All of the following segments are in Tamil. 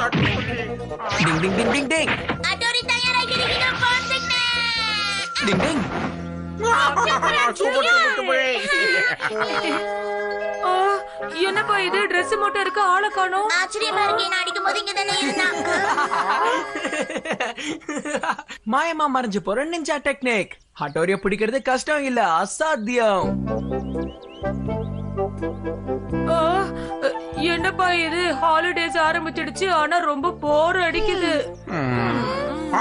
டிங் டிங் டிங் டிங் டிங் அடோரி தயாராகிறீங்க போட்டுங்க. டிங் டிங். என்னப்பா இது Dress மட்டும் இருக்கு, ஆளை காணோம். ஆச்சரியமா இருக்கு, நான் அடிக்கும் போது இங்க தானே இருந்தான். மாயமா மறைஞ்சு போற நிஞ்சா டெக்னிக். ஹட்டோரிய பிடிக்கிறது கஷ்டம் இல்ல, அசாத்தியம். என்னப்பா இது ஹாலிடேஸ் ஆரம்பிச்சிடுச்சு, ஆனா ரொம்ப போர் அடிக்குது.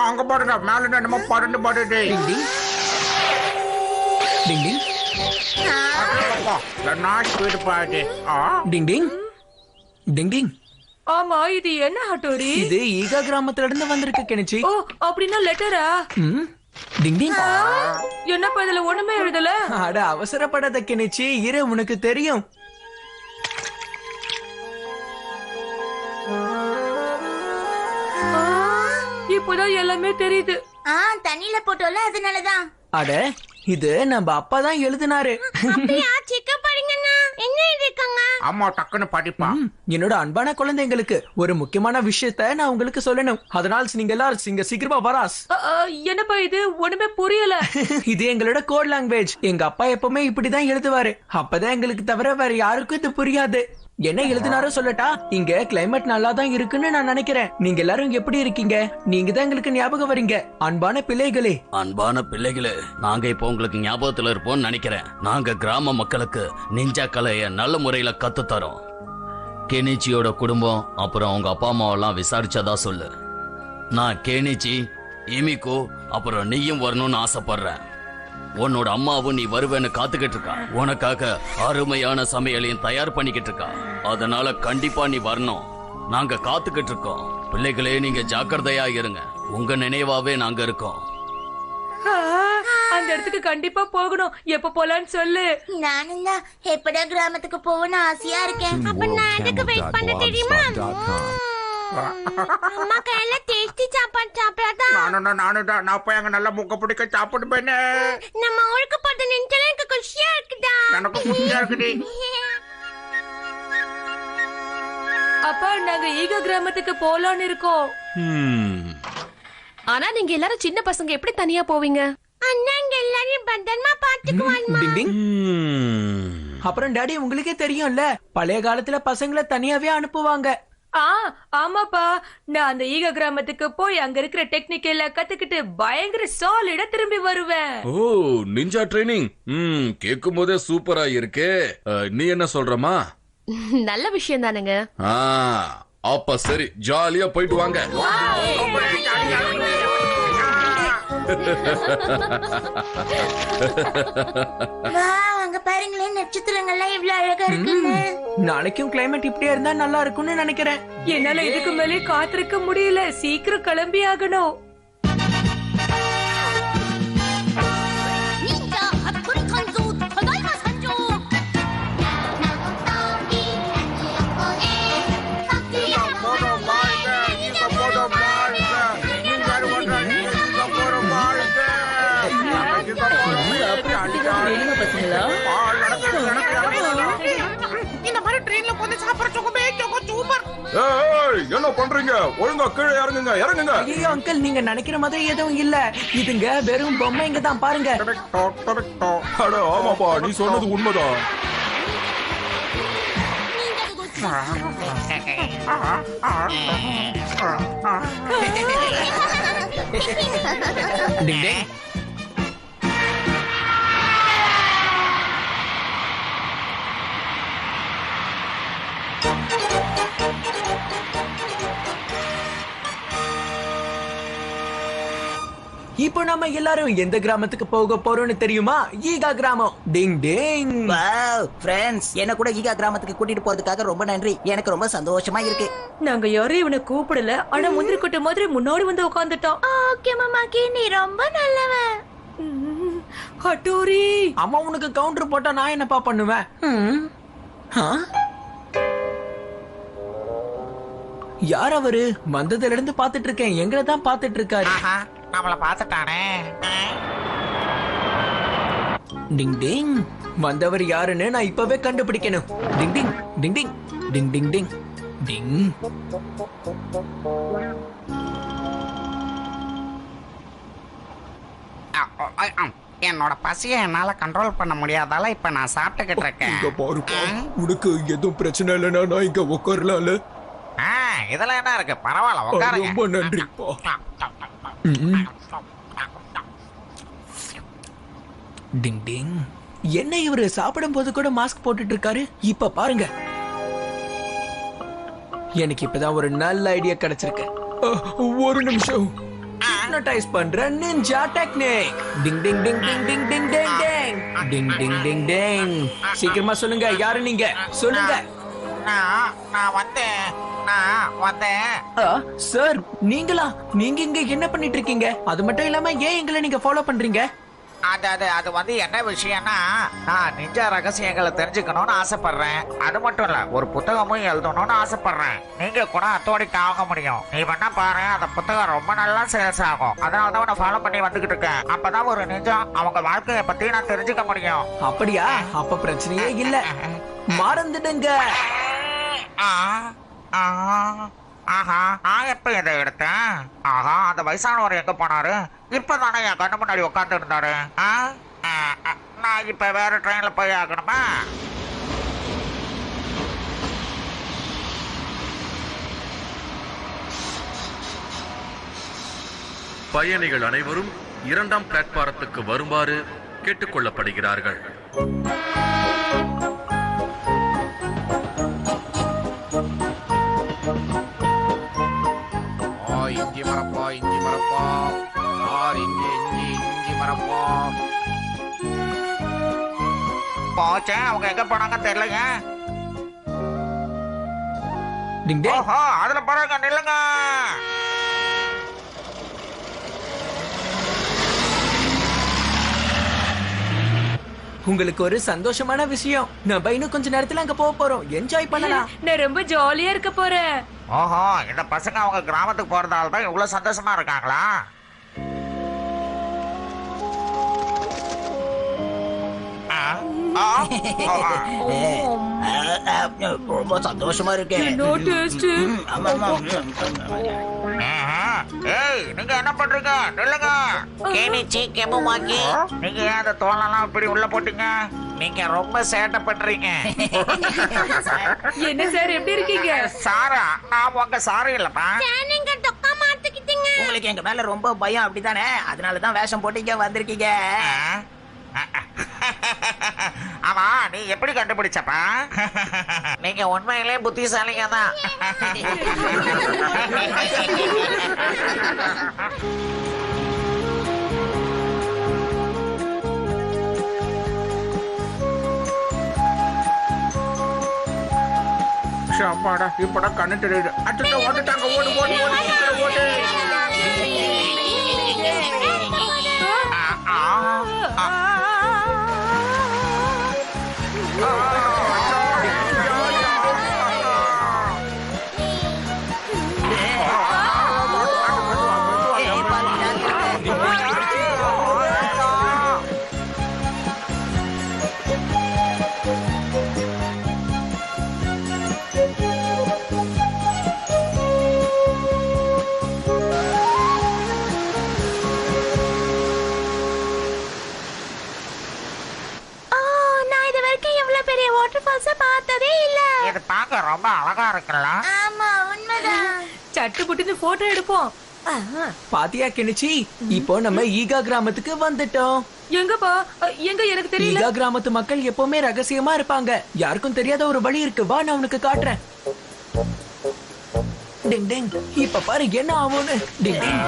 அங்க பாருங்க, மேல என்னமோ பறந்து பாடுது. டிங் டிங் டிங் டிங் ஸ்பீடு பாடு. டிங் டிங் டிங் டிங். ஆமா, இது என்ன ஹட்டோரி? இது ஈகா கிராமத்துல இருந்து வந்திருக்கு கெனிச்சி. ஓ, அப்படின்னா லெட்டரா? டிங் டிங். என்னப்பா இதுல ஒண்ணுமே எழுதல? அட அவசரப்படாத கெனிச்சி, இரு உனக்கு தெரியும். இப்போதான் எல்லாமே தெரியுது. தண்ணியில போட்டோல, அதனாலதான். அட இது நம்ம அப்பா தான் எழுதினாரு. செக்கப் பண்ணுங்கண்ணா, என்ன எழுதிருக்காங்க? அம்மா டக்குன்னு படிப்பா. என்னோட அன்பான குழந்தைங்களுக்கு ஒரு முக்கியமான விஷயத்த நான் உங்களுக்கு சொல்லணும். அதனால நீங்க எல்லாரும் சீக்கிரமா வராஸ். என்னப்பா இது ஒண்ணுமே புரியல. இது எங்களோட கோட் லாங்குவேஜ். எங்க அப்பா எப்பவுமே இப்படிதான் எழுதுவாரு. அப்பதான் எங்களுக்கு தவிர வேற யாருக்கும் இது புரியாது. என்ன எழுதினாரோ சொல்லட்டா? இங்க கிளைமேட் நல்லா தான் இருக்குன்னு நான் நினைக்கிறேன். நீங்க எல்லாரும் எப்படி இருக்கீங்க? நீங்க தான் எங்களுக்கு ஞாபகம் வரீங்க, அன்பான பிள்ளைகளே. அன்பான பிள்ளைகளே, நாங்க இப்போ உங்களுக்கு ஞாபகத்துல இருப்போம்னு நினைக்கிறேன். நாங்க கிராம மக்களுக்கு நிஞ்சா கலைய நல்ல முறையில கத்து தரோம். கெனிச்சியோட குடும்பம் அப்புறம் அவங்க அப்பா அம்மாவெல்லாம் விசாரிச்சதா சொல்லு. நான் கெனிச்சி, இமிகோ அப்புறம் நீயும் வரணும்னு ஆசைப்படுறேன். உன்னோட அம்மாவும் நீ வருவேன்னு காத்துக்கிட்டு இருக்கா. உனக்காக அருமையான சமையலையும் தயார் பண்ணிக்கிட்டு இருக்கா. அதனால கண்டிப்பா நீ வரணும். நாங்க காத்துக்கிட்டு இருக்கோம். பிள்ளைகளே, நீங்க ஜாக்கிரதையா இருங்க. உங்க நினைவாவே நாங்க இருக்கோம். அந்த இடத்துக்கு கண்டிப்பா போகணும். எப்ப போலான்னு சொல்லு. நானும் தான் எப்படா கிராமத்துக்கு போகணும்னு ஆசையா இருக்கேன். அப்ப நான் எதுக்கு வெயிட் பண்ண தெரியுமா? அம்மா கையில டேஸ்டி சாப்பாடு சாப்பிடாதான். நானும் நான் போய் அங்க நல்லா முக்க பிடிக்க சாப்பிடுவேனே. நம்ம ஊருக்கு போறது நினைச்சாலே எனக்கு குஷியா இருக்குதா. எனக்கு குஷியா இருக்குடி. அப்பா, நாங்க ஈகா கிராமத்துக்கு போலான்னு இருக்கோம். ஆனா நீங்க எல்லாரும் சின்ன பசங்க எப்படி தனியா போவீங்க? அண்ணாங்க எல்லாரையும் பத்திரமா பாத்துக்குவாங்க. டிங் டிங். அப்புறம் டாடி, உங்களுக்கே தெரியும்ல, பழைய காலத்துல பசங்களை தனியாவே அனுப்புவாங்க. ஆமாப்பா, நான் அந்த ஈகா கிராமத்துக்கு போய் அங்க இருக்கிற டெக்னிக் எல்லாம் கத்துக்கிட்டு பயங்கர சாலிடா திரும்பி வருவேன். ஓ, நிஞ்சா ட்ரைனிங். கேக்கும் போதே சூப்பரா இருக்கே. நீ என்ன சொல்றமா? நல்ல விஷயம் தானுங்க. அப்ப சரி, ஜாலியா போயிட்டு வாங்க. அங்க பாருங்களேன், நட்சத்திரங்கள்லாம் இவ்வளவு அழகா இருக்குன்னு. நாளைக்கும் கிளைமேட் இப்படியே இருந்தா நல்லா இருக்கும்னு நினைக்கிறேன். என்னால இதுக்கு மேலே காத்திருக்க முடியல. சீக்கிரம் கிளம்பி ஆகணும். என்ன பண்றீங்க? ஒழுங்கா கீழே இறங்குங்க, இறங்குங்க. ஐயோ அங்கிள், நீங்க நினைக்கிற மாதிரி எதுவும் இல்ல. இதுங்க வெறும் பொம்மைங்க தான், பாருங்க. அட ஆமாப்பா, நீ சொன்னது உண்மைதான். டிங் டிங். இப்போ நம்ம எல்லாரும் எந்த கிராமத்துக்கு போக போறோம்னு தெரியுமா? ஈகா கிராமம். டிங் டிங். வாவ் ஃப்ரெண்ட்ஸ், என்ன கூட ஈகா கிராமத்துக்கு கூட்டிட்டு போறதுக்காக ரொம்ப நன்றி. எனக்கு ரொம்ப சந்தோஷமா இருக்கு. நாங்க யாரும் இவனை கூப்பிடல, ஆனா முந்திரி கொட்டை மாதிரி முன்னாடி வந்து உட்கார்ந்துட்டான். ஓகே மாமா, நீ ரொம்ப நல்லவன். ஹட்டோரி, அம்மா உனக்கு கவுண்டர் போட்டா நான் என்னப்பா பண்ணுவேன்? யார் அவரு? வந்ததுல இருந்து பாத்துட்டு இருக்கேன். எங்களை தான் பாத்துட்டு இருக்காரு. நம்மள பாத்துட்டானே. டிங் டிங். வந்தவர் யாருன்னு நான் இப்பவே கண்டுபிடிக்கணும். டிங் டிங் டிங் டிங் டிங் டிங் டிங். டிங். என்னோட பசியை என்னால கண்ட்ரோல் பண்ண முடியாதால இப்ப நான் சாப்பிட்டுக்கிட்டு இருக்கேன். இங்க பாருப்பா, உனக்கு எதுவும் பிரச்சனை இல்லைன்னா நான் இங்க உட்காரலாம்ல. இதுல என்ன இருக்கு, பரவாயில்ல உட்காருங்க. ரொம்ப நன்றிப்பா. டிங் டிங். என்ன இவரு சாப்பிடும் போது கூட மாஸ்க் போட்டுட்டு இருக்காரு? இப்ப பாருங்க, எனக்கு இப்பதான் ஒரு நல்ல ஐடியா கிடைச்சிருக்கு. ஒரு நிமிஷம். ஹிப்னோடைஸ் பண்ற நிஞ்சா டெக்னிக். டிங் டிங் டிங் டிங் டிங் டிங் டிங் டிங் டிங் டிங் டிங் டிங். சீக்கிரமா சொல்லுங்க, யாரு நீங்க? சொல்லுங்க. நான் வந்தேன். சார், நீங்களா? நீங்க இங்க என்ன பண்ணிட்டு இருக்கீங்க? அது மட்டும் இல்லாம ஏன் எங்களை நீங்க ஃபாலோ பண்றீங்க? அது வந்து என்ன விஷயம்னா, நான் நிஞ்சா ரகசியங்களை தெரிஞ்சுக்கணும்னு ஆசைப்படுறேன். அது மட்டும் இல்ல, ஒரு புத்தகமும் எழுதணும்னு ஆசைப்படுறேன். நீங்க கூட அத்தோடிக்கு ஆக முடியும். நீ வேணா பாரு, அந்த புத்தகம் ரொம்ப நல்லா சேல்ஸ் ஆகும். அதனாலதான் உன்னை ஃபாலோ பண்ணி வந்துகிட்டு இருக்கேன். அப்பதான் ஒரு நிஜா அவங்க வாழ்க்கைய பத்தி நான் தெரிஞ்சுக்க முடியும். அப்படியா? அப்ப பிரச்சனையே இல்ல, மறந்துடுங்க. ஆஹா, நான் எப்ப இதை எடுத்தேன்? ஆஹா, அந்த வயசானவர் எங்க போனாரு? இப்பதானே என் கண்ணு முன்னாடி உட்கார்ந்து இருந்தாரு. நான் இப்ப வேற ட்ரெயின்ல போய் ஆகணுமா? பயணிகள் அனைவரும் 2ஆம் பிளாட்பாரத்துக்கு வருமாறு கேட்டுக்கொள்ளப்படுகிறார்கள். இஞ்சி மரப்பா, இஞ்சி மரப்பா, இஞ்சி மரப்பா. போச்சே, அவங்க எங்க போனாங்க தெரியலங்க. டிங் டிங். ஓஹோ, அதுல பாருங்க, நில்லுங்க. உங்களுக்கு ஒரு சந்தோஷமான விஷயம், நம்ம இன்னும் கொஞ்ச நேரத்துல அங்க போக போறோம். என்ஜாய் பண்ணலாம். நான் ரொம்ப ஜாலியா இருக்க போறேன். ஓஹோ, இந்த பசங்க அவங்க கிராமத்துக்கு போறதால தான் இவ்வளவு சந்தோஷமா இருக்காங்களா? ரொம்ப சந்தோஷமா இருக்கேன். No taste. ஏய், நீங்க என்ன பண்றீங்க? நில்லுங்க. கேனிச்சி கெமுமாக்கி, நீங்க ஏன் அந்த தோலெல்லாம் இப்படி உள்ள போட்டீங்க? நீங்க ரொம்ப சேட்டை பண்றீங்க. என்ன சார், எப்படி இருக்கீங்க? சாரா, நான் உங்க சாரி இல்லப்பா. நீங்க தொக்கா மாத்திக்கிட்டீங்க. உங்களுக்கு எங்க மேல ரொம்ப பயம் அப்படித்தானே? அதனாலதான் வேஷம் போட்டு இங்க வந்திருக்கீங்க. ஆமா, நீ எப்படி கண்டுபிடிச்சப்பா? நீங்க உண்மையிலே புத்திசாலிங்க தான். அப்பாடா, இப்படா கண்ணு தெரியுது. அச்சோ, ஓட்டுட்டாங்க. ஓடு ஓடு ஓடு, சீக்கிரம் ஓடு. இது பார்க்க ரொம்ப அழகா இருக்குல்ல? ஆமா, உண்மைதான். சட்டு புட்டுன்னு போட்டோ எடுப்போம். பாத்தியா கெனிச்சி, இப்போ நம்ம ஈகா கிராமத்துக்கு வந்துட்டோம். எங்கப்பா? எங்க? எனக்கு தெரியல. ஈகா கிராமத்து மக்கள் எப்பவுமே ரகசியமா இருப்பாங்க. யாருக்கும் தெரியாத ஒரு வழி இருக்கு, வா நான் உனக்கு காட்டுறேன். டிங் டிங். இப்ப பாரு என்ன ஆகும்னு. டிங் டிங்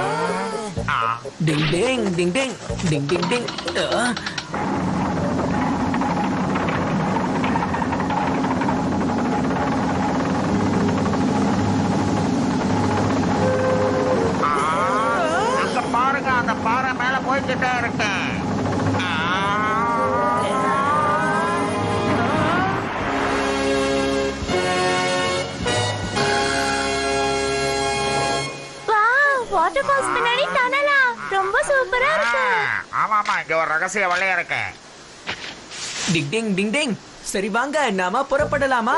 டிங் டிங் டிங் டிங் டிங் டிங் டிங். அங்க பாருங்க, அந்த பாறை மேல போய்கிட்டே இருக்கு. வாட்டர் ஃபால்ஸ் பின்னாடி டனலா ரொம்ப சூப்பரா இருக்கு. ஆமா ஆமா, இங்க ஒரு ரகசிய வழியா இருக்கு. டிங் டிங் டிங் டிங். சரி வாங்க, நாம புறப்படலாமா?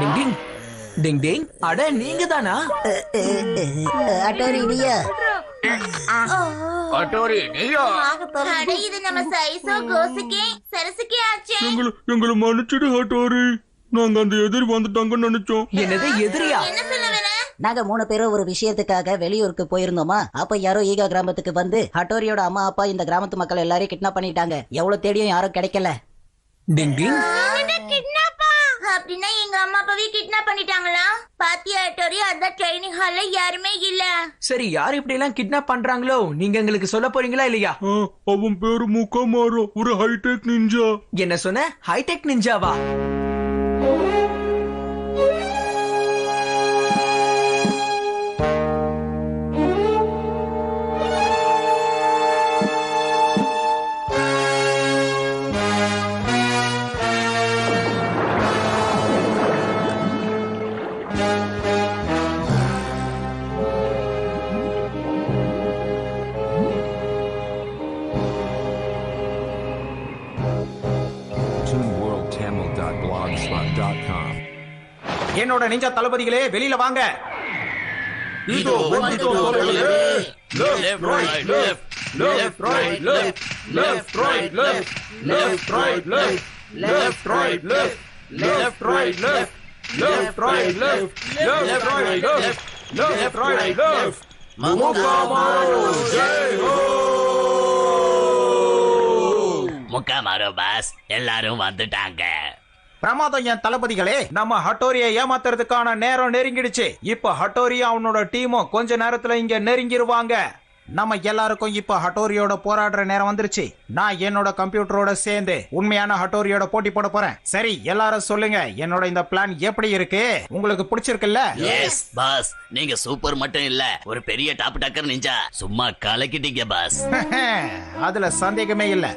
டிங் டிங் டிங் டிங். அட நீங்க தானா? அட்டோரி நீயா? அட்டோரி நீயா? அட இது நம்ம சைஸோ கோசுக்கே சரசுக்கே ஆச்சே. எங்களை மன்னிச்சிடு ஹட்டோரி. நாங்க அந்த எதிரி வந்துட்டாங்கன்னு நினைச்சோம். என்னது எதிரியா? என்ன சொல்ல வர? நாங்க 3 பேரும் ஒரு விஷயத்துக்காக வெளியூருக்கு போயிருந்தோமா, அப்ப யாரோ ஈகா கிராமத்துக்கு வந்து ஹட்டோரியோட அம்மா அப்பா இந்த கிராமத்து மக்கள் எல்லாரையும் கிட்னாப் பண்ணிட்டாங்க. எவ்வளவு தேடியும் யாரும் கிடைக்கல. டிங் டிங். அப்படின்னா எங்க அம்மா அப்பாவே கிட்னாப் பண்ணிட்டாங்களா? பாத்தியா ஹட்டோரி, அந்த ட்ரைனிங் ஹால்ல யாருமே இல்ல. சரி, யார் இப்படி எல்லாம் கிட்னாப் பண்றாங்களோ நீங்க எங்களுக்கு சொல்ல போறீங்களா இல்லையா? அவன் பேரு முக்கமாரோ, ஒரு ஹைடெக் நிஞ்சா. என்ன சொன்ன? ஹைடெக் நிஞ்சாவா? என்னோட நிஞ்சா தளபதிகளே வெளியில வாங்க. இதோ வந்துட்டோம் தோழர்களே. Left right left, left right left, left right left, left right left, left right left, left right left, left right left, left right left, left right left. முக்கமாரோ ஜெய் ஹோ. முக்கமாரோ பாஸ், எல்லாரும் வந்துட்டாங்க. பிரமாதம் என் தளபதிகளே. நம்ம ஹட்டோரியை ஏமாத்துறதுக்கான நேரம் நெருங்கிடுச்சு. இப்ப ஹட்டோரி அவனோட டீமும் கொஞ்ச நேரத்துல இங்க நெருங்கிருவாங்க. நம்ம எல்லாருக்கும் இப்ப ஹட்டோரியோட போராடுற நேரம் வந்துருச்சு. நான் என்னோட கம்ப்யூட்டரோட சேர்ந்து உண்மையான ஹட்டோரியோட போட்டி போட போறேன். சரி, எல்லாரும் சொல்லுங்க, என்னோட இந்த பிளான் எப்படி இருக்கு? உங்களுக்கு பிடிச்சிருக்குல்ல? எஸ் பாஸ், நீங்க சூப்பர் மட்டும் இல்ல, ஒரு பெரிய டாப் டக்கர் நிஞ்சா. சும்மா கலக்கிட்டீங்க பாஸ். அதுல சந்தேகமே இல்ல.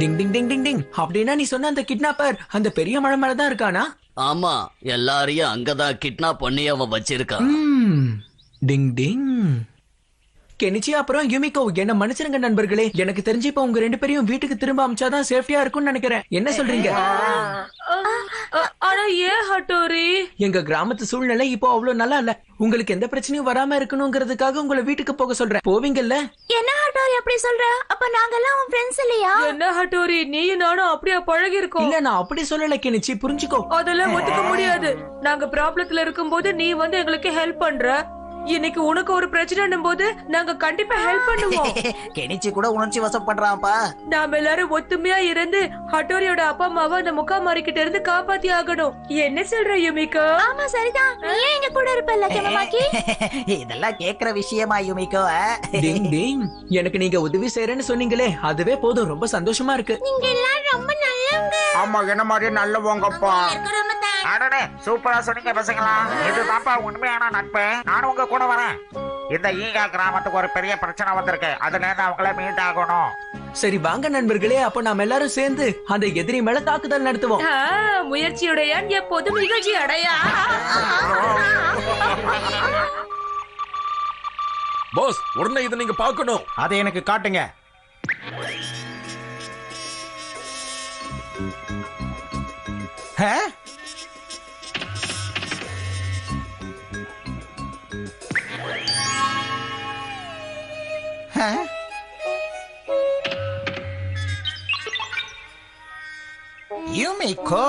டிங் டிங் டிங் டிங் டிங். அப்படின்னா நீ சொன்ன அந்த கிட்னாப்பர் அந்த பெரிய மலை மேலதான் இருக்கானா? ஆமா, எல்லாரையும் அங்கதான் கிட்னாப் பண்ணி அவன் வச்சிருக்கான். டிங் டிங். கெனிச்சி அப்புறம் யுமிகோ, என்ன மன்னிச்சிருங்க நண்பர்களே. எனக்கு தெரிஞ்சு இப்ப உங்க 2 பேரையும் வீட்டுக்கு திரும்ப அமிச்சாதான் சேஃப்டியா இருக்கும்னு நினைக்கிறேன். என்ன சொல்றீங்க? ஆனா ஏன் ஹட்டோரி? எங்க கிராமத்து சூழ்நிலை இப்போ அவ்வளவு நல்லா இல்ல. உங்களுக்கு எந்த பிரச்சனையும் வராம இருக்கணுங்கிறதுக்காக உங்களை வீட்டுக்கு போக சொல்றேன். போவீங்கல்ல? என்ன ஹட்டோரி அப்படி சொல்ற? அப்ப நாங்கெல்லாம் உன் ஃப்ரெண்ட்ஸ் இல்லையா? என்ன ஹட்டோரி, நீயும் நானும் அப்படியே பழகி இருக்கோம். இல்ல, நான் அப்படி சொல்லல கெனிச்சி, புரிஞ்சுக்கோ. அதெல்லாம் ஒத்துக்க முடியாது. நாங்க ப்ராப்ளத்துல இருக்கும்போது நீ வந்து எங்களுக்கு ஹெல்ப் பண்ற. இன்னைக்கு உனக்கு ஒரு பிரச்சனைன்னும் போது நாங்க கண்டிப்பா ஹெல்ப் பண்ணுவோம். கெனிச்சி கூட உணர்ச்சி வசப்படுறான்ப்பா. நாம எல்லாரும் ஒத்துமையா இருந்து ஹட்டோரியோட அப்பா அம்மாவை அந்த முக்காமாரி கிட்ட இருந்து காப்பாத்தி ஆகணும். என்ன சொல்ற யுமிகோ? ஆமா சரிதான். நீ ஏன் எங்க கூட இருப்பல்ல கெமமாக்கி? இதெல்லாம் கேக்குற விஷயமா யுமிகோ? டிங் டிங். எனக்கு நீங்க உதவி செய்யறேன்னு சொன்னீங்களே, அதுவே போதும். ரொம்ப சந்தோஷமா இருக்கு. நீங்க எல்லாம் ரொம்ப நல்லவங்க. ஆமா, என்ன மாதிரி நல்லவங்கப்பா. ரொம்ப thanks. அடடே, சூப்பரா சொன்னீங்க பசங்களா. இதுதான்ப்பா உண்மையான நட்பு. நானும் உங்க கூட வரேன். இந்த ஈகா கிராமத்துக்கு ஒரு பெரிய பிரச்சனை வந்திருக்கு. அதுல இருந்து அவங்கள மீட் ஆகணும். சரி வாங்க நண்பர்களே, அப்ப நாம எல்லாரும் சேர்ந்து அந்த எதிரி மேல தாக்குதல் நடத்துவோம். முயற்சியுடையான் எப்போதும் நிகழ்ச்சி அடையா. பாஸ், உடனே இதை நீங்க பார்க்கணும். அதை எனக்கு காட்டுங்க. யுமிகோ,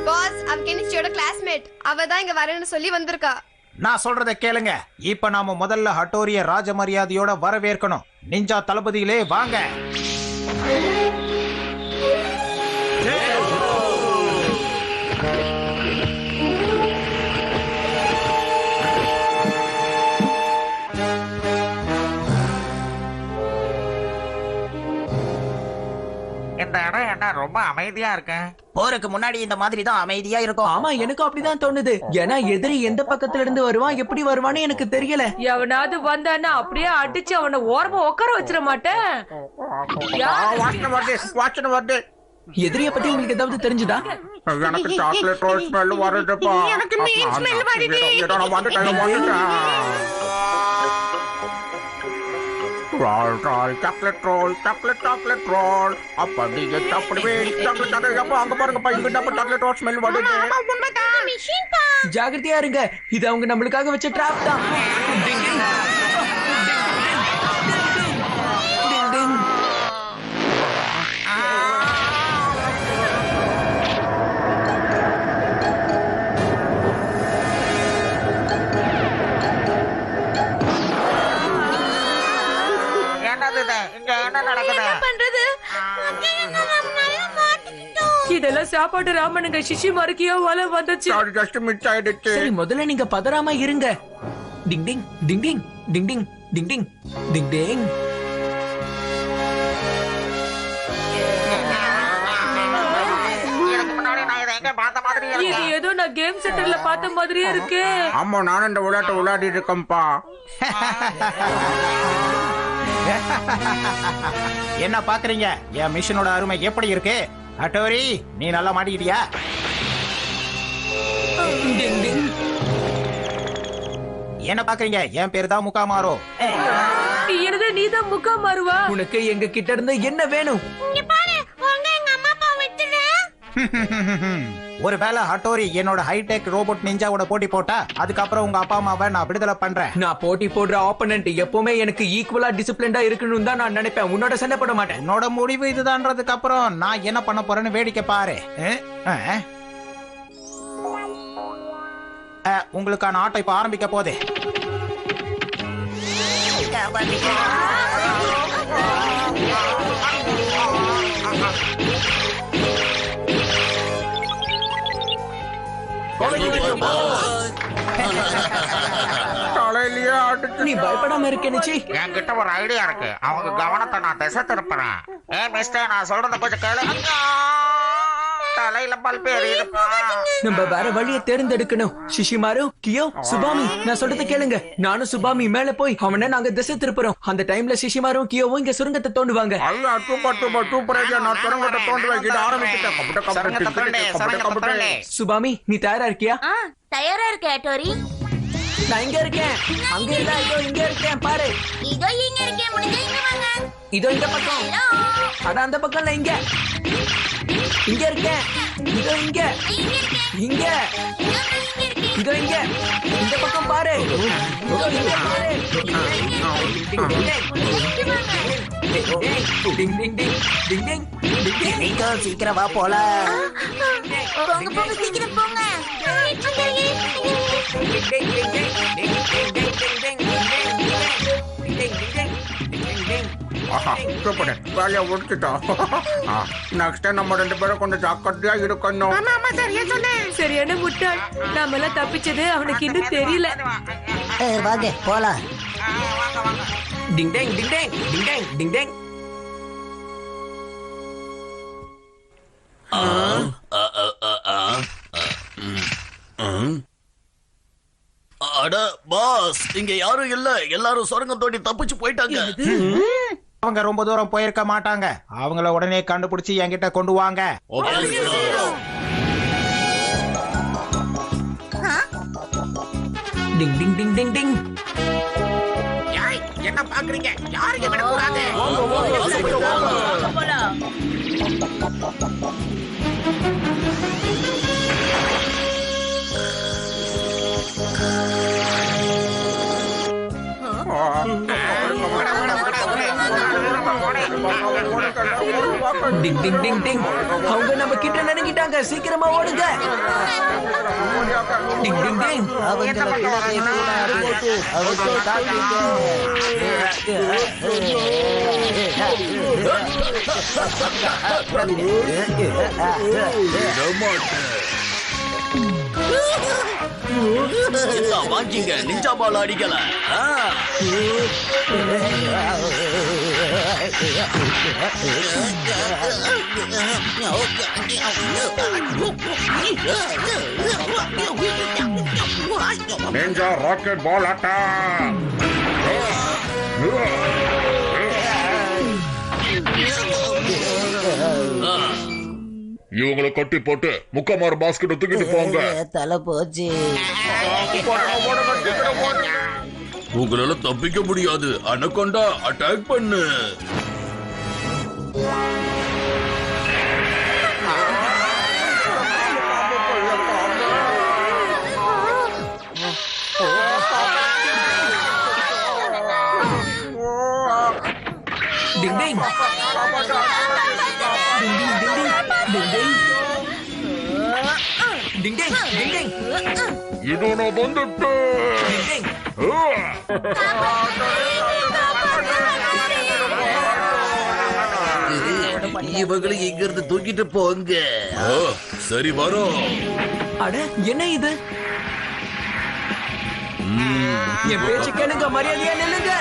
பாஸ், அவ கெனிச்சியோட கிளாஸ்மேட். அவ தான் இங்க வரேன்னு சொல்லி வந்திருக்கா. நான் சொல்றத கேளுங்க. இப்ப நாம முதல்ல ஹட்டோரிய ராஜ மரியாதையோட வரவேற்கணும். நிஞ்சா தளபதிகளே வாங்க. இந்த இடம் என்ன ரொம்ப அமைதியா இருக்கு? போருக்கு முன்னாடி இந்த மாதிரி தான் அமைதியா இருக்கும். ஆமா, எனக்கும் அப்படிதான் தோணுது. ஏன்னா எதிரி எந்த பக்கத்துல இருந்து வருவான், எப்படி வருவான்னு எனக்கு தெரியல. எவனாவது வந்தானா அப்படியே அடிச்சு அவனை ஓரமா உட்கார வச்சிட மாட்டேன். எதிரிய பத்தி உங்களுக்கு ஏதாவது தெரிஞ்சுதா? எனக்கு சாக்லேட் ரோல் ஸ்மெல் வருதுப்பா. எனக்கு மீன் ஸ்மெல் வருது. நான் வந்துட்டேன். Chocolate roll, chocolate roll. அப்ப நீங்க சாப்பிடுவே சாக்லேட். அப்ப அங்க பாருங்கப்பா, இங்க சாக்லேட் ரோல் ஸ்மெல் வருது. ஜாகிரதையா இருங்க, இது அவங்க நம்மளுக்காக வச்ச ட்ராப் தான். டிங் டிங். நடக்குது? பண்றது இதெல்லாம் சாப்பாடு ராமனுங்க சிஷிமாருக்கியா வலை வந்துச்சு. ஜஸ்ட் மிஸ் ஆயிடுச்சு. சரி முதல்ல நீங்க பதறாம இருங்க. டிங் டிங் டிங் டிங் டிங் டிங் டிங் டிங் டிங் டிங். இதுக்கு முன்னாடி நான் இதை எங்க பார்த்த மாதிரி இது இருக்கு. ஏதோ நான் கேம் சென்டர்ல பார்த்த மாதிரியே இருக்கே. ஆமா நானும் இந்த விளையாட்டை விளையாடிட்டு இருக்கேன்ப்பா. என்ன பாக்குறீங்க? என் மிஷனோட அருமை எப்படி இருக்கு? ஹட்டோரி, நீ நல்லா மாட்டிக்கிட்டியா? டிங் டிங். என்ன பாக்குறீங்க? என் பேரு தான் முகாமாரோ. எனது நீதான் முக்கா மாறுவா. உனக்கு எங்க கிட்ட இருந்து என்ன வேணும்? ஒருவேளை ஹட்டோரி என்னோட ஹைடெக் ரோபோட் நிஞ்சாவோட போட்டி போட்டா அதுக்கப்புறம் உங்க அப்பா அம்மாவை நான் விடுதலை பண்றேன். நான் போட்டி போடுற ஆப்போனன்ட் எப்பவுமே எனக்கு ஈக்குவலா டிசிப்ளின்டா இருக்கணும் தான் நான் நினைப்பேன். உன்னோட சண்டை போட மாட்டேன். என்னோட முடிவு இதுதான்றதுக்கு அப்புறம் நான் என்ன பண்ண போறேன்னு வேடிக்கை பாரு. உங்களுக்கான ஆட்டம் இப்ப ஆரம்பிக்க போதே. தலையிலேயே அடிச்சு. நீ பயப்படாம இருக்க நிச்சி. என்கிட்ட ஒரு ஐடியா இருக்கு. அவங்க கவனத்தை நான் திசை திருப்புறேன். மிஸ்டர், நான் சொல்றத கொஞ்சம் கேளு. ஐயா! தலையில பல்பு எரியுதுப்பா. நம்ம வேற வழியை தேர்ந்தெடுக்கணும். சிஷிமாரு, கியோ, சுபாமி, நான் சொல்றதை கேளுங்க. நானும் சுபாமி மேல போய் அவனை நாங்க திசை திருப்புறோம். அந்த டைம்ல சிஷிமாரும் கியோவும் இங்க சுரங்கத்தை தோண்டுவாங்க. ஐயா சூப்பர் ஐடியா. நான் சுரங்கத்தை தோண்டி வைக்கிட்டு ஆரம்பிச்சுட்டேன். சுபாமி, நீ தயாரா இருக்கியா? தயாரா இருக்க ஹட்டோரி. நான் இங்க இருக்கேன். அங்க இல்ல, இதோ இங்க இருக்கேன் பாரு. இதோ இங்க இருக்கேன். முடிஞ்சா இங்க வாங்க. இதோ இந்த பக்கம். அட அந்த பக்கம் இல்ல, இங்க இங்க இருக்கேன். இதோ இங்க இங்க இதோ இங்க இந்த பக்கம் பாரு. இதோ இங்க பாரு. டிங் டிங் டிங் டிங் டிங் டிங் டிங். நீங்க சீக்கிரம் வா போல. போங்க போங்க சீக்கிரம் போங்க. சூப்பர் வேலையை முடிச்சுட்டோம். நெக்ஸ்ட் டைம் நம்ம 2 பேரும் கொஞ்சம் ஜாக்கிரதையா இருக்கணும். சரியான முட்டாள். நாம எல்லாம் தப்பிச்சது அவனுக்கு இன்னும் தெரியல. வாங்க போலாம். டிங் டேங் டிங் டேங் டிங் டேங் டிங் டேங். அட பாஸ், இங்க யாரும் இல்ல. எல்லாரும் சுரங்கம் தோண்டி தப்பிச்சு போயிட்டாங்க. அவங்க ரொம்ப தூரம் போயிருக்க மாட்டாங்க. அவங்கள உடனே கண்டுபிடிச்சு என்கிட்ட கொண்டு வாங்க. டிங் டிங் டிங் டிங் டிங். என்ன பாக்குறீங்க? யாருக்கு விடக்கூடாது. டிங் டிங் டிங் டிங். அவங்க நம்ம கிட்ட நெருங்கிட்டாங்க. சீக்கிரமா ஓடுங்க. டிங் டிங் டிங். வாங்கிங்க, நிஞ்சா பால் அடிக்கல. நிஞ்சா ராக்கெட் பால் அட்டாக். இவங்களை கட்டி போட்டு முக்கமார் பாஸ்கெட் தூக்கிட்டு போங்க. தலை போச்சு. உங்களால தப்பிக்க முடியாது. அனகொண்டா அட்டாக் பண்ணு. டிங் டிங். டிங் டிங் டிங் டிங். இது நான் வந்துட்டு. டிங் டிங். இவங்களை இங்க இருந்து தூக்கிட்டு போங்க. சரி வரோம். அட என்ன இது? என் பேச்சு கேளுங்க, மரியாதையா நில்லுங்க.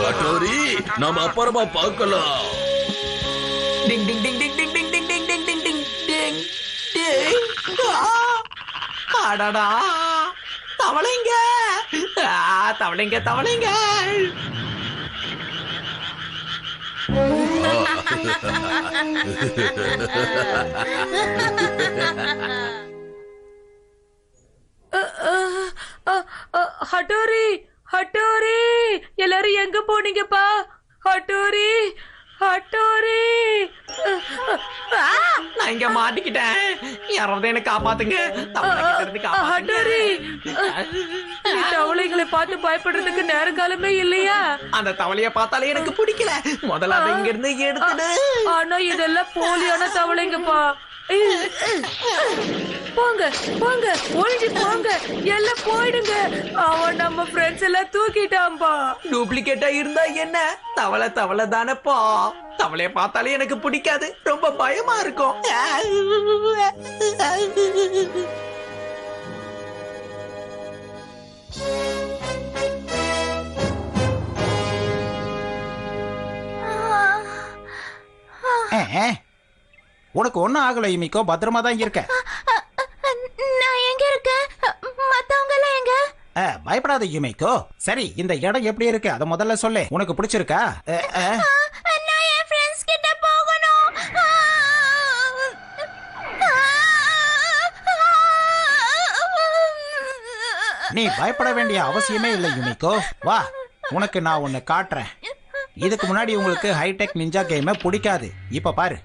ஹட்டோரி, நாம அப்புறமா பார்க்கலாம். டிங் டிங் டிங் டிங் டிங் டிங் டிங் டிங் டிங் டிங் டிங் டிங் டிங். அடடா, தவளைங்க தவளைங்க தவளைங்க. ஹட்டோரி, ஹட்டோரி, எல்லாரும் எங்க போனீங்கப்பா? Hattori, Hattori. நான் இங்க மாட்டிக்கிட்டேன். யாராவது என்ன காப்பாத்துங்க. ஹட்டோரி, நீ தவளைகளை பார்த்து பயப்படுறதுக்கு நேர காலமே இல்லையா? அந்த தவளைய பார்த்தாலே எனக்கு பிடிக்கல. முதல்ல அதை இங்க இருந்து எடுத்துடு. ஆனா இதெல்லாம் போலியான தவளைங்கப்பா. போங்க போங்க, ஒழிஞ்சு போங்க, எல்லாம் போயிடுங்க. அவன் நம்ம ஃப்ரெண்ட்ஸ் எல்லாம் தூக்கிட்டான்பா. டூப்ளிகேட்டா இருந்தா என்ன? தவளை தவளை தானப்பா. தவளைய பார்த்தாலே எனக்கு பிடிக்காது. ரொம்ப பயமா இருக்கும். உனக்கு ஒன்னும் ஆகல இமிக்கோ, பத்திரமா தான் இருக்க. நான் எங்க இருக்கேன்? மத்தவங்க எல்லாம் எங்க? பயப்படாத யுமிக்கோ. சரி, இந்த இடம் எப்படி இருக்கு அத முதல்ல சொல்லு. உனக்கு பிடிச்சிருக்கா? நான் என் ஃப்ரெண்ட்ஸ் கிட்ட போகணும். நீ பயப்பட வேண்டிய அவசியமே இல்லை யுமிக்கோ. வா, உனக்கு நான் ஒன்னு காட்டுறேன். இதுக்கு முன்னாடி உங்களுக்கு ஹைடெக் நிஞ்சா கேம் பிடிக்காது. இப்ப பாரு.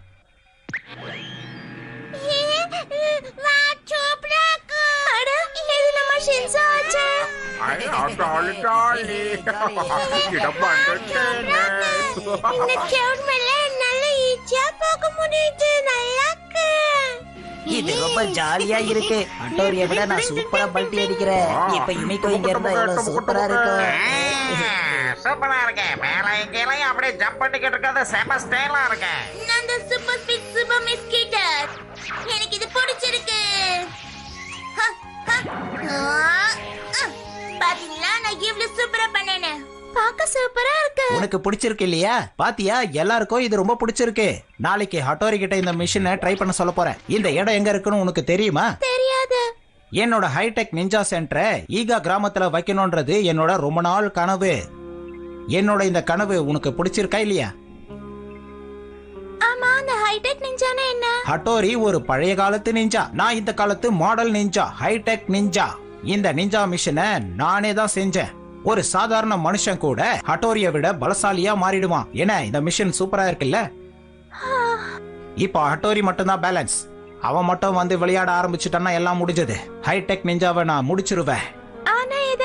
இது ரொம்ப ஜாலியா இருக்கு. ஹட்டோரியை விட நான் சூப்பரா பல்ட்டி அடிக்கிறேன். இப்ப யுமிக்கோ இங்க இருந்தா எவ்வளவு சூப்பரா இருக்கும். சூப்பரா இருக்கேன். மேல எங்கேயும் அப்படியே ஜம்ப் பண்ணிக்கிட்டு இருக்கிறது செம ஸ்டைலா இருக்கேன். நான் தான் சூப்பர் ஸ்பீட் சூப்பர் மிஸ்கீட்டர். எனக்கு இது பிடிச்சிருக்கு. பாத்தீங்களா, நான் இவ்வளவு சூப்பரா பண்ணேன். பார்க்க சூப்பரா இருக்கு. உனக்கு பிடிச்சிருக்கு இல்லையா? பாத்தியா, எல்லாருக்கும் இது ரொம்ப பிடிச்சிருக்கு. நாளைக்கு ஹட்டோரி கிட்ட இந்த மிஷினை ட்ரை பண்ண சொல்ல போறேன். இந்த இடம் எங்க இருக்குன்னு உனக்கு தெரியுமா? தெரியாது. என்னோட ஹைடெக் நிஞ்சா சென்டரை ஈகா கிராமத்துல வைக்கணும்ன்றது என்னோட ரொம்ப நாள் கனவு. என்னோட இந்த கனவு உனக்கு பிடிச்சிருக்கா இல்லையா? ஆமா, அந்த ஹைடெக் நிஞ்சானா என்ன? ஹட்டோரி ஒரு பழைய காலத்து நிஞ்சா. நான் இந்த காலத்து மாடல் நிஞ்சா, ஹைடெக் நிஞ்சா. இந்த நிஞ்சா மிஷனை நானே தான் செஞ்சேன். ஒரு சாதாரண மனுஷன் கூட ஹட்டோரியை விட பலசாலியா மாறிடுவான். ஏன்னா இந்த மிஷன் சூப்பரா இருக்குல்ல? இப்போ ஹட்டோரி மட்டும் தான் பேலன்ஸ். அவன் மட்டும் வந்து விளையாட ஆரம்பிச்சுட்டான்னா எல்லாம் முடிஞ்சது. ஹைடெக் நிஞ்சாவை நான் முடிச்சிருவேன். ஆனா இத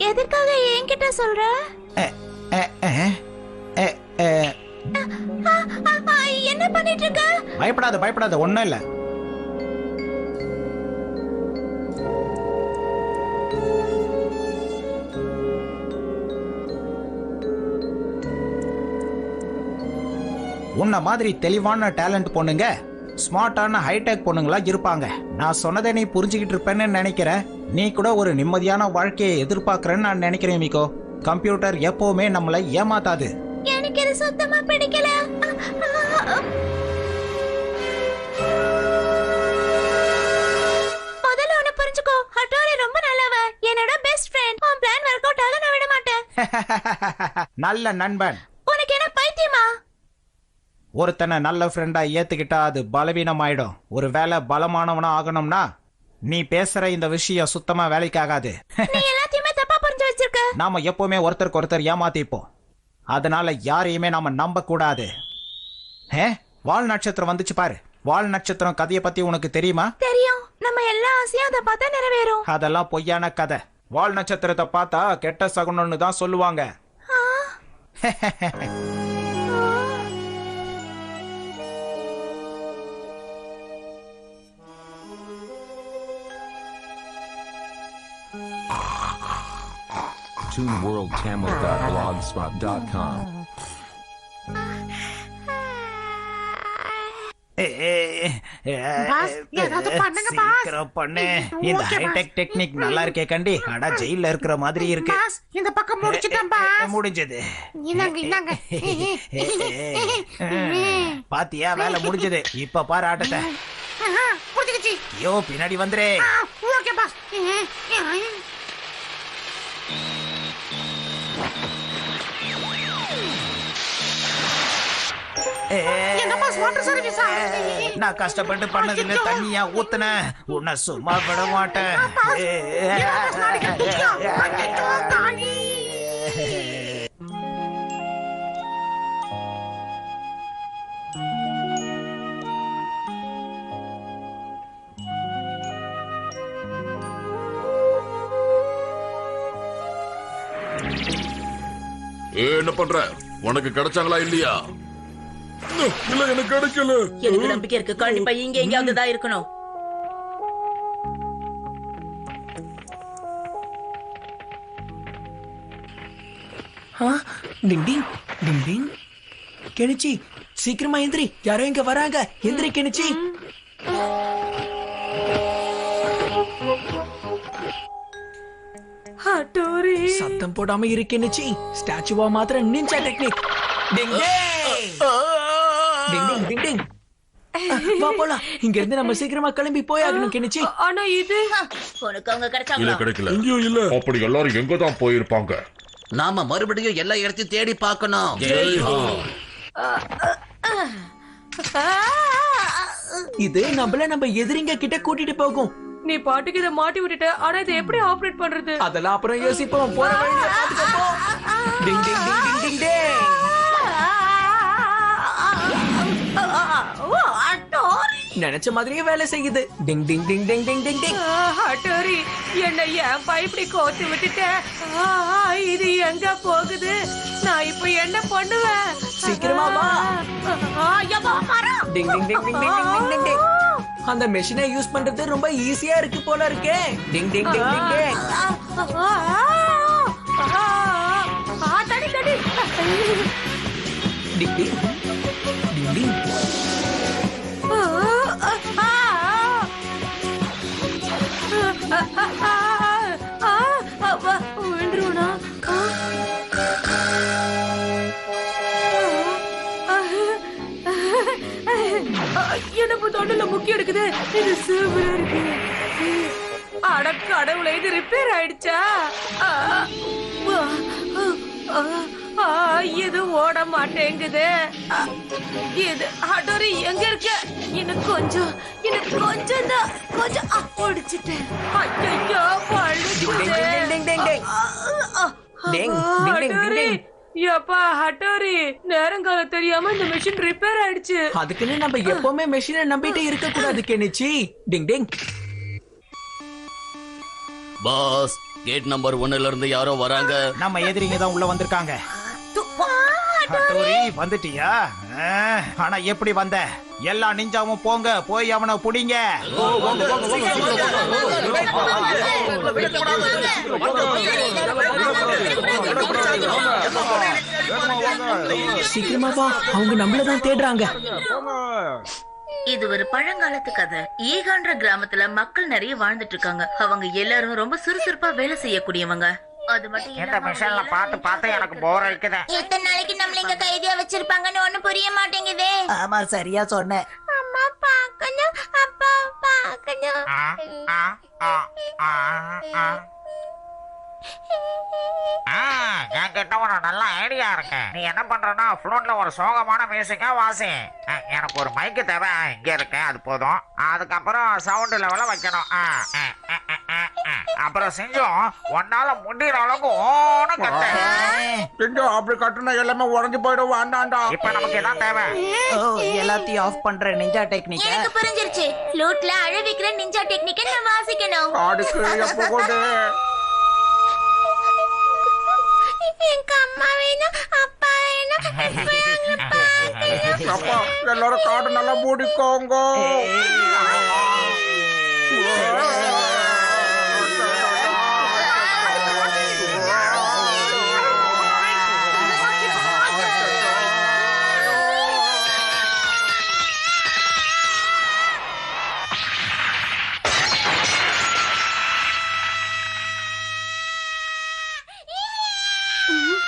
எதுக்காக என்கிட்ட சொல்ற? என்ன பண்ணிட்டு இருக்க? பயப்படாத பயப்படாத, ஒண்ணும் இல்ல. உன்ன மாதிரி தெளிவான டேலண்ட் பொண்ணுங்க ஸ்மார்ட்டான ஹைடெக் பொண்ணுங்களா இருப்பாங்க. நான் சொன்னதை நீ புரிஞ்சுக்கிட்டு இருப்பேன்னு நினைக்கிறேன். நீ கூட ஒரு நிம்மதியான வாழ்க்கையை எதிர்பார்க்கறேன்னு நான் நினைக்கிறேன் மிகோ. கம்ப்யூட்டர் எப்பவுமே நம்மளை ஏமாத்தாது. எனக்கு இது சுத்தமா பிடிக்கல. முதல்ல ஒன்னு புரிஞ்சுக்கோ, ஹட்டோரி ரொம்ப நல்லவ, என்னோட பெஸ்ட் ஃப்ரெண்ட். உன் பிளான் வொர்க் அவுட் ஆக நான் விட மாட்டேன். நல்ல நண்பன். உனக்கு என்ன பைத்தியமா? ஒருத்தனை நல்ல ஃப்ரெண்டா ஏத்துக்கிட்டா அது பலவீனம் ஆயிடும். ஒரு வேலை பலமானவனா ஆகணும்னா நீ பேசுற இந்த விஷயம் சுத்தமா வேலைக்கு ஆகாது. நீ எல்லாத்தையுமே தப்பா புரிஞ்சு வச்சிருக்க. நாம எப்பவுமே ஒருத்தருக்கு ஒருத்தர் ஏமாத்திப்போம். அதனால யாரையுமே நாம நம்ப கூடாது. வால் நட்சத்திரம் வந்துச்சு பாரு. வால் நட்சத்திரம் கதையை பத்தி உனக்கு தெரியுமா? தெரியும். நம்ம எல்லா ஆசையும் அதை பார்த்தா நிறைவேறும். அதெல்லாம் பொய்யான கதை. வால் நட்சத்திரத்தை பார்த்தா கெட்ட சகுனம்னு தான் சொல்லுவாங்க. ToonWorldTamil.blogspot.com சீக்கிரம் பண்ணு. இந்த ஹைடெக் டெக்னிக் நல்லா இருக்கே கண்டி. அட ஜெயில இருக்கிற மாதிரி இருக்கு. இந்த பக்கம் முடிஞ்சது. பாத்தியா, வேலை முடிஞ்சது. இப்ப பாரு ஆட்டத்தை. ஐயோ, பின்னாடி வந்துரு. நான் கஷ்டப்பட்டு பண்ணதுல தண்ணியா ஊத்துன உன்னை சும்மா விட மாட்டேன். என்ன பண்ற? உனக்கு கிடைச்சாங்களா இல்லையா? இல்ல, எனக்கு கிடைக்கல. எனக்கு நம்பிக்கை இருக்கு, கண்டிப்பா இங்க எங்கயாவது தான் இருக்கணும். டிங் டிங் டிங் டிங். கெனிச்சி, சீக்கிரமா எந்திரி. யாரோ இங்க வராங்க. எந்திரி கெனிச்சி. ஹட்டோரி, சத்தம் போடாம இரு கெனிச்சி. ஸ்டாச்சுவா மாத்திர நிஞ்சா டெக்னிக். டிங் டிங் டிங் டிங் டிங். வா போலாம். இங்க இருந்து நம்ம சீக்கிரமா கிளம்பி போயாகணும் கெனிச்சி. ஆனா இது உனக்கு அவங்க இல்ல, கிடைச்சாங்களா? கிடைக்கல. எங்கேயும் இல்ல. அப்படி எல்லாரும் எங்க தான் போயிருப்பாங்க? நாம மறுபடியும் எல்லா இடத்தையும் தேடி பார்க்கணும். இது நம்மள நம்ம எதிரிங்க கிட்ட கூட்டிட்டு போகும். நீ பாட்டுக்கு இதை மாட்டி விட்டுட்ட. ஆனா இதை எப்படி ஆபரேட் பண்றது? அதெல்லாம் அப்புறம் யோசிப்போம். போற வழியில பாத்துக்கோ. டிங் டிங் டிங் டிங் டிங் டிங். நினைச்ச மாதிரியே வேலை செய்யுது. டிங் டிங் டிங் டிங் டிங் டிங் டிங். ஹட்டோரி, என்ன ஏன் இப்படி கோத்து விட்டுட்ட? இது எங்க போகுது? நான் இப்ப என்ன பண்ணுவேன்? சீக்கிரமா வா. டிங் டிங் டிங் டிங் டிங் டிங் டிங் டிங். அந்த மெஷினை யூஸ் பண்றது ரொம்ப ஈஸியா இருக்கு போல இருக்கே. டிங் டிங் டிங் டிங் டிங். தடி தடி. டிங் டிங் டிங் டிங். விழுந்துருவனா? எனக்கு தொண்டல முக்கியம் எடுக்குது. இது சூப்பரா இருக்கு. அட கடவுளே, இது ரிப்பேர் ஆயிடுச்சா? இது ஓட மாட்டேங்குது. இது ஹட்டோரி எங்க இருக்க? எனக்கு கொஞ்சம் தான் கொஞ்சம் ஒடிச்சிட்டேன். ஐயோ, எப்பா ஹட்டோரி, நேரங்காலம் தெரியாம இந்த மெஷின் ரிப்பேர் ஆயிடுச்சு. அதுக்குன்னு நம்ம எப்பவுமே மெஷினை நம்பிட்டு இருக்க கூடாது கெனிச்சி. டிங் டிங். பாஸ், கேட் நம்பர் 1ல இருந்து யாரோ வராங்க. நம்ம எதிரிங்க தான் உள்ள வந்திருக்காங்க. ஹட்டோரி, வந்துட்டியா? ஆனா எப்படி வந்த? எல்லா நிஞ்சாவும் போங்க, போய் அவனை புடிங்க. சீக்கிரமா வா, அவங்க நம்மளதான் தேடுறாங்க. இது ஒரு பழங்காலத்து கதை. ஈகான்ற கிராமத்துல மக்கள் நிறைய வாழ்ந்துட்டு இருக்காங்க. அவங்க எல்லாரும் ரொம்ப சுறுசுறுப்பா வேலை செய்யக்கூடியவங்க. அது மட்டும் இந்த மிஷன்ல பார்த்து எனக்கு போர் அடிக்குது. எத்தனை நாளைக்கு நம்மள இங்க கைதியா வச்சிருப்பாங்கன்னு ஒண்ணும் புரிய மாட்டேங்குதே. ஆமா, சரியா சொன்ன. அம்மா பார்க்கணும், அப்பா பார்க்கணும். என்கிட்ட ஒரு நல்ல ஐடியா இருக்கு. நீ என்ன பண்றனா, ஃப்ளூட்ல ஒரு சோகமான மியூசிக்கா வாசி. எனக்கு ஒரு மைக்கு தேவை. இங்க இருக்கு, அது போதும். அதுக்கப்புறம் சவுண்ட் லெவல வைக்கணும். அப்புறம் செஞ்சோம் உன்னால முடிகிற அளவுக்கு ஓன கட்ட. அப்படி கட்டுனா எல்லாமே உடஞ்சு போயிடும். வேண்டாண்டா. இப்ப நமக்கு எல்லாம் தேவை. எல்லாத்தையும் ஆஃப் பண்ற நிஞ்சா டெக்னிக். எனக்கு புரிஞ்சிருச்சு. ஃப்ளூட்ல அழவிக்கிற நிஞ்சா டெக்னிக்கை நான் வாசிக்கணும். எங்க அம்மா வேணும், அப்பா வேணும். அப்பா, எல்லாரும் காடு நல்லா மூடிக்கோங்க.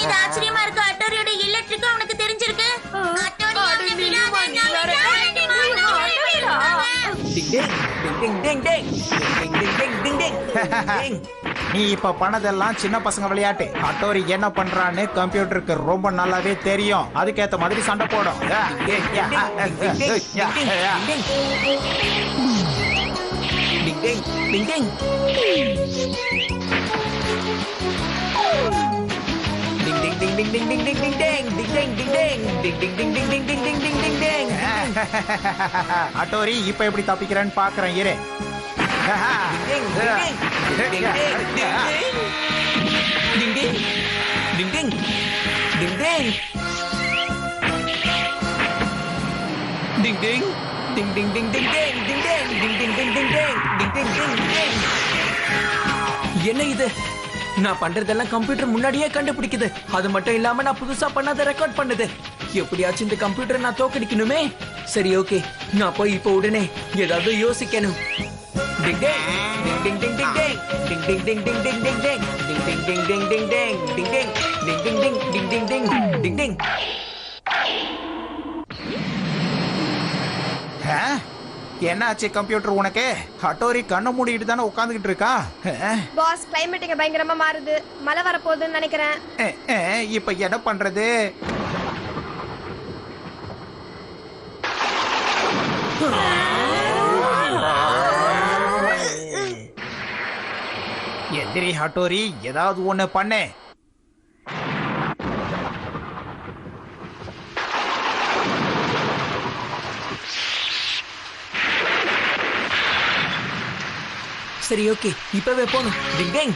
இது ஆச்சரியமா இருக்கு. அட்டோரியோட எலக்ட்ரிக் அவனுக்கு தெரிஞ்சிருக்கு. நீ இப்ப பண்ணதெல்லாம் சின்ன பசங்க விளையாட்டு. அட்டோரி என்ன பண்றான்னு கம்ப்யூட்டருக்கு ரொம்ப நல்லாவே தெரியும். அதுக்கேத்த மாதிரி சண்டை போடும். அட்டோரி இப்ப எப்படி தப்பிக்கிறேன்னு பாக்குறேன் இரு. என்ன இது? நான் பண்றதெல்லாம் கம்ப்யூட்டர் முன்னாடியே கண்டுபிடிக்குது. அது மட்டும் இல்லாம நான் புதுசா பண்ணாத ரெக்கார்ட் பண்ணுது. எப்படியாச்சும் இந்த கம்ப்யூட்டர் நான் தோக்கடிக்கணுமே. சரி, ஓகே, நான் போய் இப்போ உடனே ஏதாவது யோசிக்கணும். என்னாச்சு கம்ப்யூட்டர் உனக்கு? ஹட்டோரி கண்ணை மூடிட்டு தானே உட்காந்துக்கிட்டு இருக்கா? பாஸ், கிளைமேட் இங்க பயங்கரமா மாறுது. மழை வரப்போகுதுன்னு நினைக்கிறேன். இப்ப என்ன பண்றது? எதிரி ஹட்டோரி, ஏதாவது ஒண்ணு பண்ணு. சரி, ஓகே, இப்பவே போணும். டிங்.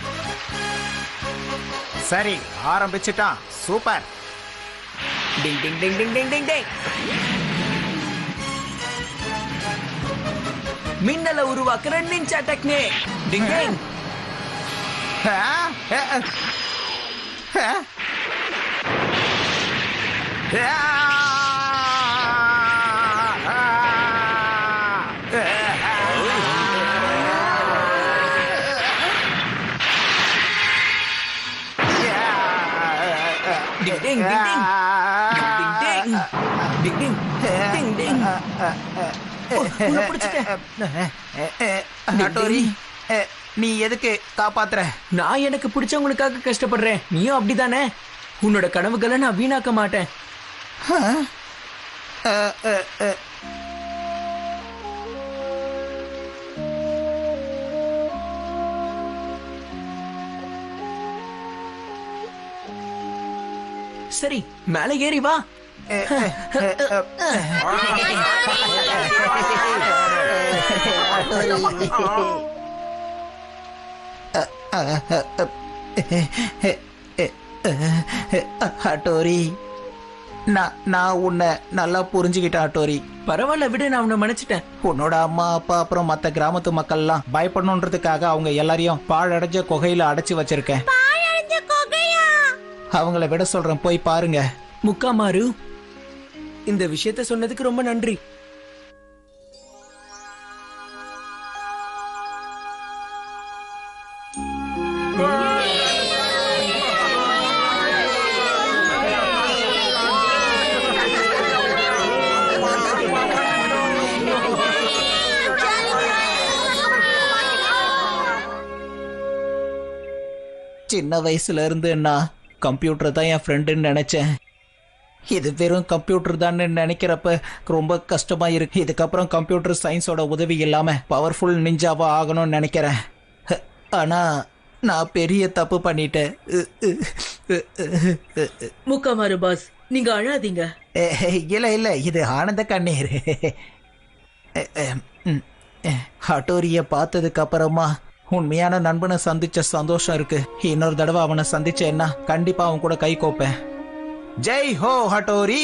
சரி, ஆரம்பிச்சிட்டான். சூப்பர். டிங் டிங் டிங் டிங் டிங் டிங் டிங். மின்னல உருவாக்குற நிஞ்சா டெக்னிக். டிங் டிங். Ding ding ding ding ding ding ding ding. உன்னை பிடிச்சிட்டேன். ஹட்டோரி, நீ எதுக்கு காப்பாத்துற? நான் எனக்கு பிடிச்சவங்களுக்காக கஷ்டப்படுறேன். நீயும் அப்படிதானே? உன்னோட கனவுகளை நான் வீணாக்க மாட்டேன். சரி, மேலே ஏறி வா. ஹட்டோரி, நான் உன்னை நல்லா புரிஞ்சுக்கிட்டேன் ஹட்டோரி. பரவாயில்ல, விட, நான் உன்னை மன்னிச்சிட்டேன். உன்னோட அம்மா அப்பா அப்புறம் மத்த கிராமத்து மக்கள்லாம் பயப்படணுன்றதுக்காக அவங்க எல்லாரையும் பாழடைஞ்ச குகையில அடைச்சு வச்சிருக்கேன். அவங்கள விட சொல்றேன், போய் பாருங்க. முக்காமாரு, இந்த விஷயத்த சொன்னதுக்கு ரொம்ப நன்றி. சின்ன வயசுல இருந்து நான் கம்ப்யூட்டர் தான் என் ஃப்ரெண்டுன்னு நினைச்சேன். இது வெறும் கம்ப்யூட்டர் தான் நினைக்கிறப்ப ரொம்ப கஷ்டமா இருக்கு. இதுக்கப்புறம் கம்ப்யூட்டர் சயின்ஸோட உதவி இல்லாம பவர்ஃபுல் நிஞ்சாவா ஆகணும்னு நினைக்கிறேன். ஆனா நான் பெரிய தப்பு பண்ணிட்டேன். முக்காமாரு பாஸ், நீங்க அழாதீங்க. இல்ல, இது ஆனந்த கண்ணீர். ஹட்டோரிய பார்த்ததுக்கு அப்புறமா உண்மையான நண்பனை சந்திச்ச சந்தோஷம் இருக்கு. இன்னொரு தடவை அவனை சந்திச்சேன்னா கண்டிப்பா அவன் கூட கை கோப்பேன். ஜெய் ஹோ ஹட்டோரி.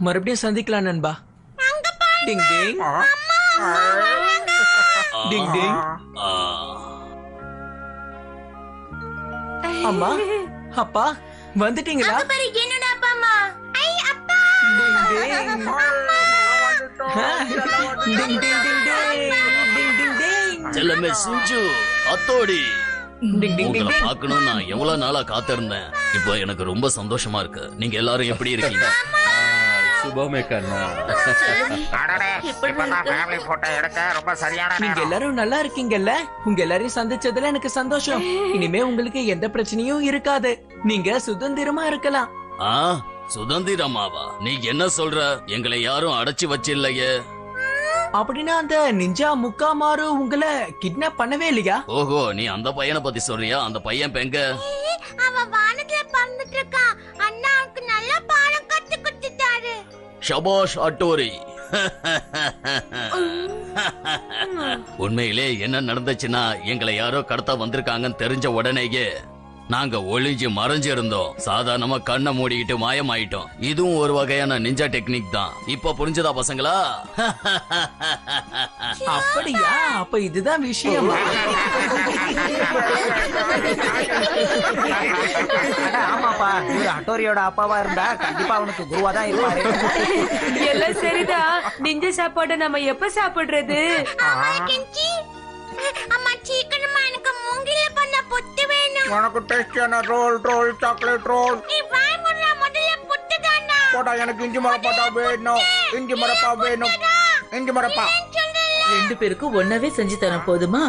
மறுபடியும் சந்திக்கலாம் நண்பா. டிங் டிங் டிங் டிங். அம்மா அப்பா வந்துட்டீங்களா? என்னோட அப்பா அம்மா. செல்லமே சிஞ்சு அத்தோடி உங்களை பார்க்கணும் நான் எவ்வளவு நாளா காத்திருந்தேன். இப்போ எனக்கு ரொம்ப சந்தோஷமா இருக்கு. நீங்க எல்லாரும் எப்படி இருக்கீங்க? சுபமே கண்ணா. ஃபேமிலி போட்டோ எடுக்க ரொம்ப சரியான நீங்க நேரம். எல்லாரும் நல்லா இருக்கீங்கல்ல? உங்க எல்லாரையும் சந்திச்சதுல எனக்கு சந்தோஷம். இனிமே உங்களுக்கு எந்த பிரச்சனையும் இருக்காது. நீங்க சுதந்திரமா இருக்கலாம். சுதந்திரமாவா? நீ என்ன சொல்ற? எங்களை யாரும் அடைச்சு வச்சில்லையே. அப்படின்னா அந்த நிஞ்சா முக்காமாரு உங்களை கிட்னாப் பண்ணவே இல்லையா? ஓஹோ, நீ அந்த பையனை பத்தி சொல்றியா? அந்த பையன் பெங்க? அவன் வானத்துல பறந்துட்டு இருக்கான். அண்ணாவுக்கு நல்ல பாடம் கத்து கொடுத்துட்டாரு. ஷபாஷ் அட்டோரி. உண்மையிலே என்ன நடந்துச்சுன்னா, எங்களை யாரோ கடத்த வந்திருக்காங்கன்னு தெரிஞ்ச உடனேயே நாங்க ஒளிஞ்சு மறைஞ்சு இருந்தோம். சாதாரணமா கண்ணை மூடிக்கிட்டு மாயமாயிட்டோம். இதுவும் ஒரு வகையான நிஞ்சா டெக்னிக் தான். இப்ப புரிஞ்சதா பசங்களா? அப்படியா? அப்ப இதுதான் விஷயம். ஆமாப்பா, இவரு ஹட்டோரியோட அப்பாவா இருந்தா கண்டிப்பா அவனுக்கு குருவா தான் இருப்பாரு. எல்லாம் சரிதான். நிஞ்ச சாப்பாடு நம்ம எப்ப சாப்பிடுறது? அம்மா சீக்கிரமா எனக்கு மூங்கில பண்ண புத்து வேணும். உனக்கு டேஸ்டியான ரோல் சாக்லேட் ரோல். நீ வாய் மூடுற முதல்ல புத்து தானா? போடா, எனக்கு இஞ்சி மரப்பா வேணும். இஞ்சி மரப்பா வேணும். இஞ்சி மரப்பா. ரெண்டு பேருக்கும் ஒன்னாவே செஞ்சு தரேன் போதுமா?